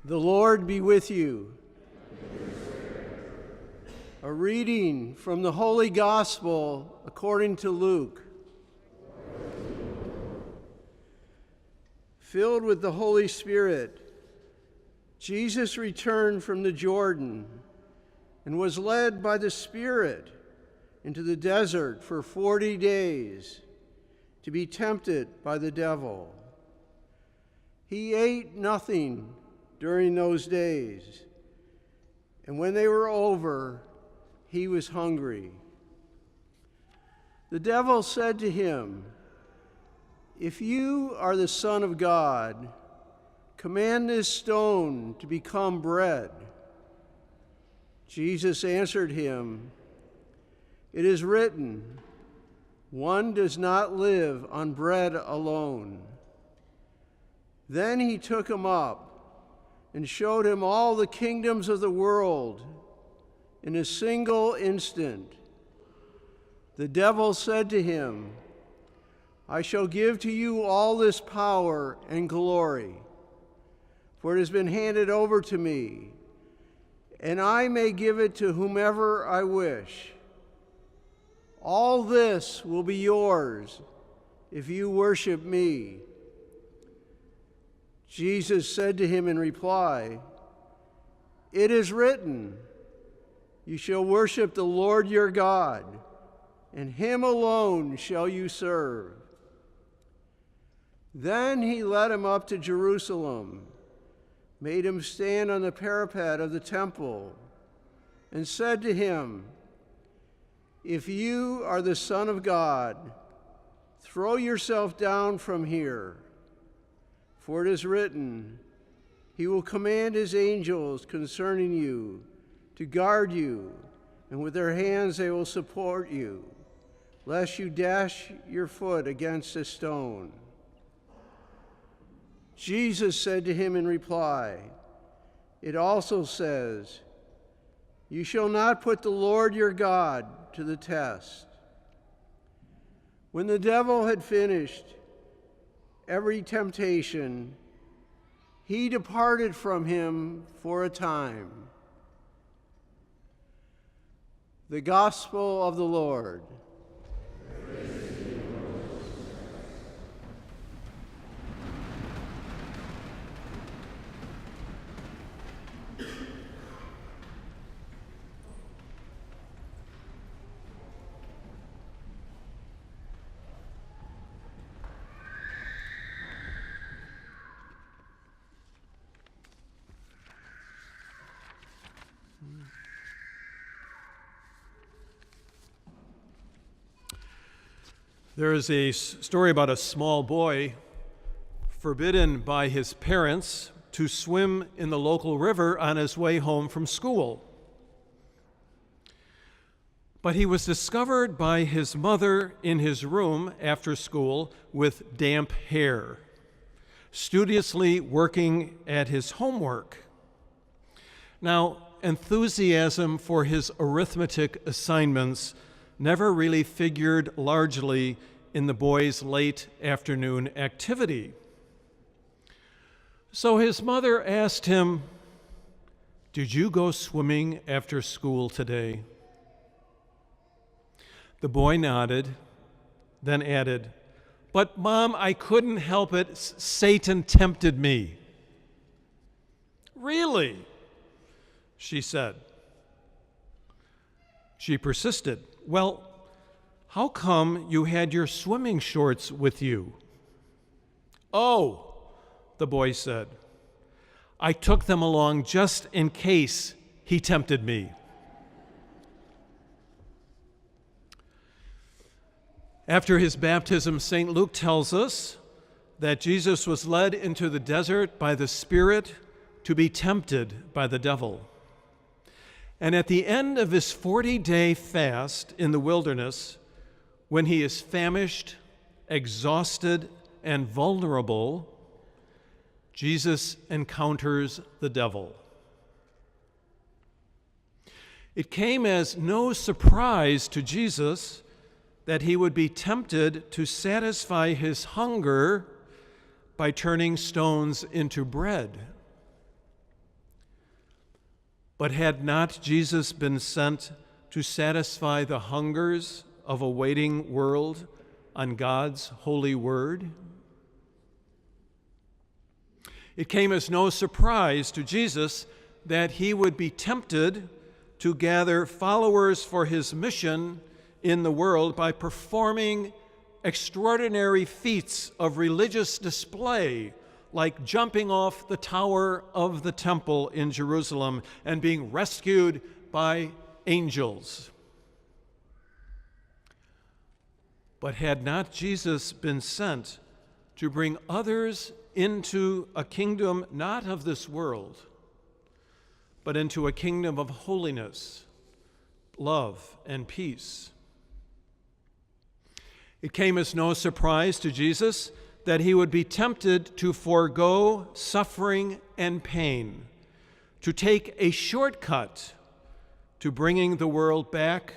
The Lord be with you. A reading from the Holy Gospel according to Luke. Filled with the Holy Spirit, Jesus returned from the Jordan and was led by the Spirit into the desert for 40 days to be tempted by the devil. He ate nothing during those days, and when they were over, he was hungry. The devil said to him, "If you are the Son of God, command this stone to become bread." Jesus answered him, "It is written, 'One does not live on bread alone.'" Then he took him up and showed him all the kingdoms of the world in a single instant. The devil said to him, "I shall give to you all this power and glory, for it has been handed over to me, and I may give it to whomever I wish. All this will be yours if you worship me." Jesus said to him in reply, "It is written, 'You shall worship the Lord your God, and him alone shall you serve.'" Then he led him up to Jerusalem, made him stand on the parapet of the temple, and said to him, "If you are the Son of God, throw yourself down from here. For it is written, 'He will command his angels concerning you to guard you, and with their hands they will support you, lest you dash your foot against a stone.'" Jesus said to him in reply, "It also says, 'You shall not put the Lord your God to the test.'" When the devil had finished every temptation, he departed from him for a time. The Gospel of the Lord. There is a story about a small boy forbidden by his parents to swim in the local river on his way home from school. But he was discovered by his mother in his room after school with damp hair, studiously working at his homework. Now, enthusiasm for his arithmetic assignments never really figured largely in the boy's late afternoon activity. So his mother asked him, "Did you go swimming after school today?" The boy nodded, then added, "But Mom, I couldn't help it. Satan tempted me." "Really?" she said. She persisted. "Well, how come you had your swimming shorts with you?" "Oh," the boy said, "I took them along just in case he tempted me." After his baptism, St. Luke tells us that Jesus was led into the desert by the Spirit to be tempted by the devil. And at the end of his 40-day fast in the wilderness, when he is famished, exhausted, and vulnerable, Jesus encounters the devil. It came as no surprise to Jesus that he would be tempted to satisfy his hunger by turning stones into bread. But had not Jesus been sent to satisfy the hungers of a waiting world on God's holy word? It came as no surprise to Jesus that he would be tempted to gather followers for his mission in the world by performing extraordinary feats of religious display, like jumping off the tower of the temple in Jerusalem and being rescued by angels. But had not Jesus been sent to bring others into a kingdom not of this world, but into a kingdom of holiness, love, and peace? It came as no surprise to Jesus that he would be tempted to forego suffering and pain, to take a shortcut to bringing the world back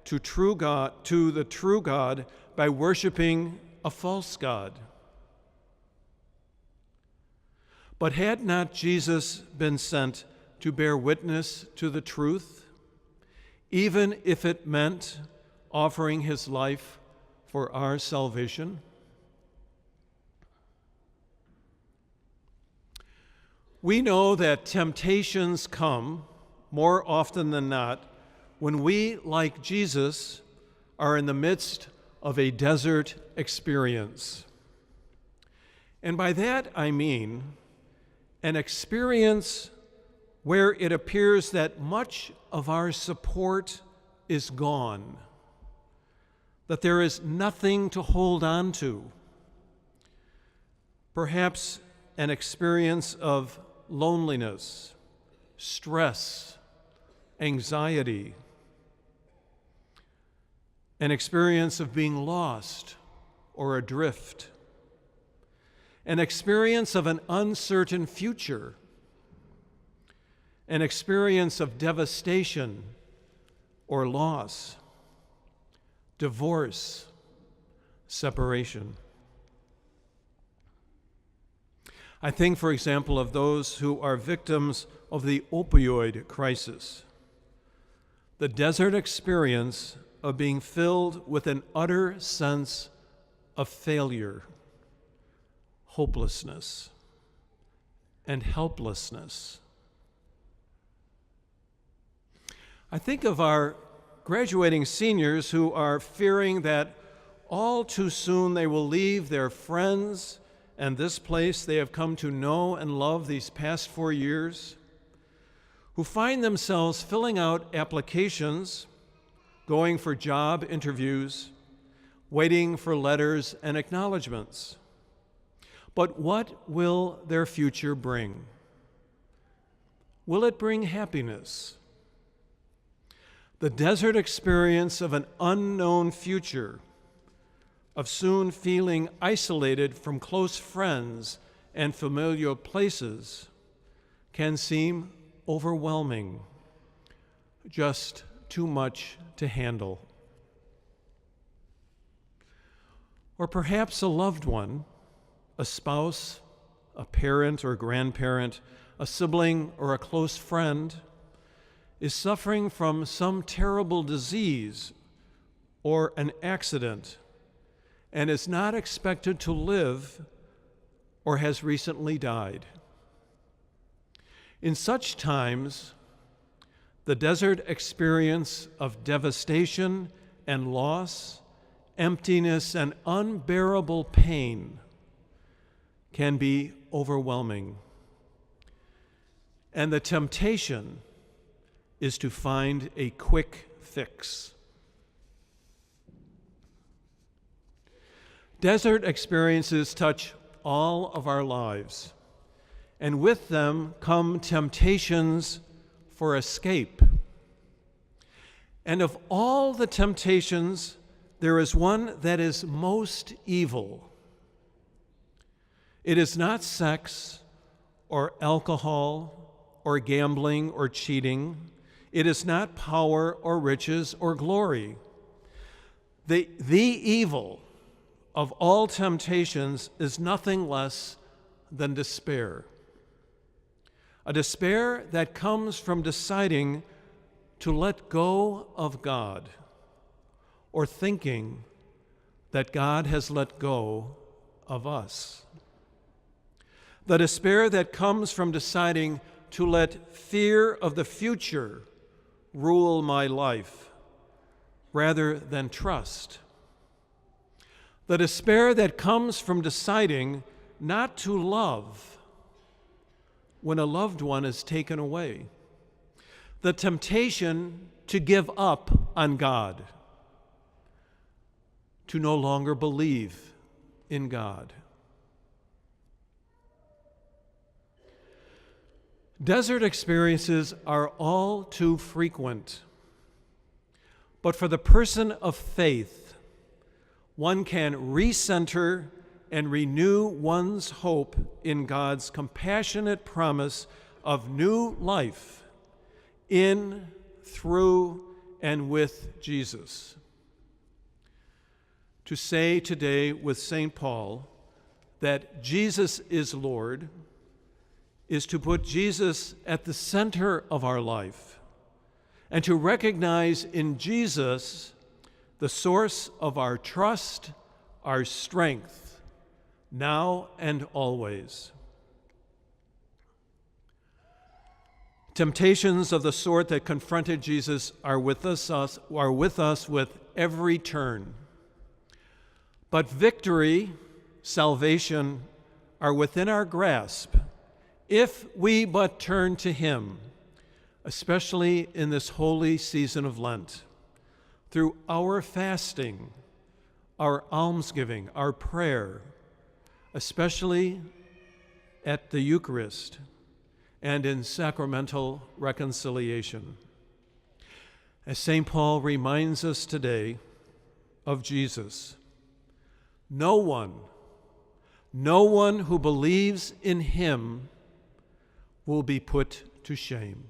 to the true God by worshiping a false god. But had not Jesus been sent to bear witness to the truth, even if it meant offering his life for our salvation? We know that temptations come more often than not when we, like Jesus, are in the midst of a desert experience. And by that I mean an experience where it appears that much of our support is gone, that there is nothing to hold on to. Perhaps an experience of loneliness, stress, anxiety, an experience of being lost or adrift, an experience of an uncertain future, an experience of devastation or loss, divorce, separation. I think, for example, of those who are victims of the opioid crisis, the desert experience of being filled with an utter sense of failure, hopelessness, and helplessness. I think of our graduating seniors who are fearing that all too soon they will leave their friends and this place they have come to know and love these past 4 years, who find themselves filling out applications, going for job interviews, waiting for letters and acknowledgments. But what will their future bring? Will it bring happiness? The desert experience of an unknown future, of soon feeling isolated from close friends and familiar places, can seem overwhelming, just too much to handle. Or perhaps a loved one, a spouse, a parent or grandparent, a sibling or a close friend, is suffering from some terrible disease or an accident and is not expected to live or has recently died. In such times, the desert experience of devastation and loss, emptiness and unbearable pain can be overwhelming. And the temptation is to find a quick fix. Desert experiences touch all of our lives, and with them come temptations for escape. And of all the temptations, there is one that is most evil. It is not sex or alcohol or gambling or cheating. It is not power or riches or glory. The evil of all temptations is nothing less than despair. a despair that comes from deciding to let go of God or thinking that God has let go of us. The despair that comes from deciding to let fear of the future rule my life rather than trust. The despair that comes from deciding not to love when a loved one is taken away. The temptation to give up on God, to no longer believe in God. Desert experiences are all too frequent, but for the person of faith, one can recenter and renew one's hope in God's compassionate promise of new life in, through, and with Jesus. To say today with St. Paul that Jesus is Lord is to put Jesus at the center of our life and to recognize in Jesus the source of our trust, our strength, now and always. Temptations of the sort that confronted Jesus are with us with every turn. But victory, salvation are within our grasp if we but turn to Him, especially in this holy season of Lent, through our fasting, our almsgiving, our prayer, especially at the Eucharist and in sacramental reconciliation. As St. Paul reminds us today of Jesus, no one who believes in Him will be put to shame.